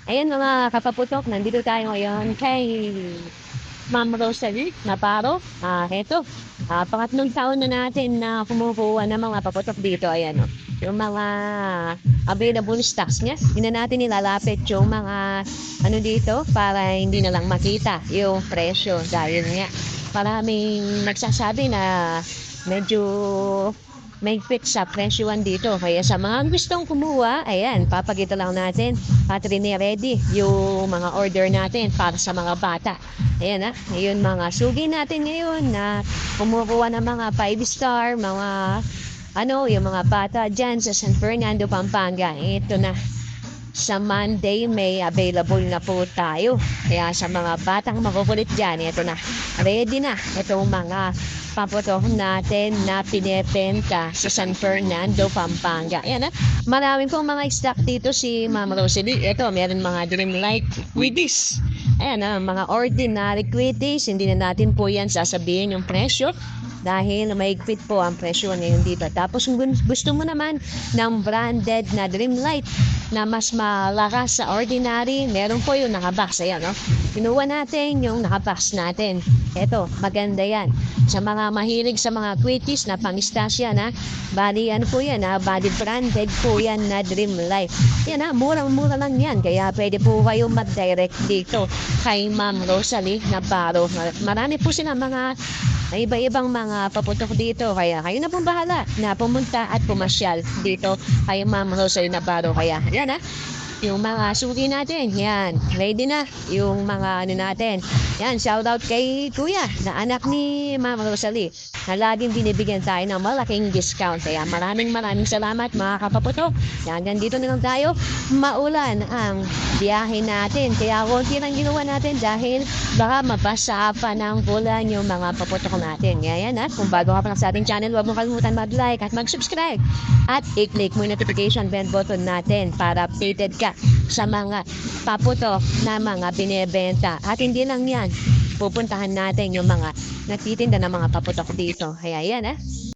Ayan mga kapaputok, nandito tayo ngayon kay Ma'am Rosalie Navarro. Eto, pangatlong taon na natin na kumukuha ng mga paputok dito. Ayan, oh. Yung mga available stocks niya. Hindi na natin nilalapit yung mga ano dito para hindi na lang makita yung presyo. Dahil nga, maraming nagsasabi na medyo may fix sa presyoan dito. Kaya sa mga gustong kumuha, ayan, papakita lang natin at ready yung mga order natin para sa mga bata. Ayan ngayon mga sugi natin ngayon na kumukuha ng mga 5-star, mga yung mga bata dyan sa San Fernando, Pampanga. Ito na. Sa Monday, may available na po tayo. Kaya sa mga batang makukulit dyan, ito na. Ready na. Itong mga paputok natin na pinipenta sa San Fernando, Pampanga. Ayan Maraming pong mga stock dito si Ma'am Rosalie. Ito, meron mga Dreamlight Quiddies. Ayan mga ordinary quiddies. Hindi na natin po yan sasabihin yung presyo dahil mahigpit po ang presyo ngayon dito. Tapos kung gusto mo naman ng branded na Dreamlight na mas malakas sa ordinary, meron po yung nakabox. Ayan, no? Kinuha natin yung nakabox natin. Eto, maganda yan. Sa mga mahilig sa mga quitties na pang-stash yan, bali po yan, body branded po yan na Dreamlight. Yan murang-mura lang yan. Kaya pwede po kayo mag-direct dito kay Ma'am Rosalie Navarro. Marami po sila mga iba-ibang mga paputok dito. Kaya kayo na pong bahala na pumunta at pumasyal dito kay Ma'am Rosalie Navarro. Kaya yan yung mga suki natin, yan, ready na yung mga natin. Yan, shoutout kay Kuya na anak ni Ma'am Rosalie na laging binibigyan tayo ng malaking discount. Kaya maraming salamat mga kapaputok. Yan, dito na lang tayo. Maulan ang biyahe natin. Kaya konti lang ginawa natin dahil baka mabasa pa ng bulan yung mga paputok natin. Yan kung bago ka pa lang sa ating channel, huwag mo kalimutan mag-like at mag-subscribe. At i-click mo yung notification bell button natin para updated ka sa mga paputok na mga binebenta. At hindi lang yan, pupuntahan natin yung mga nagtitinda ng mga paputok dito. Kaya yan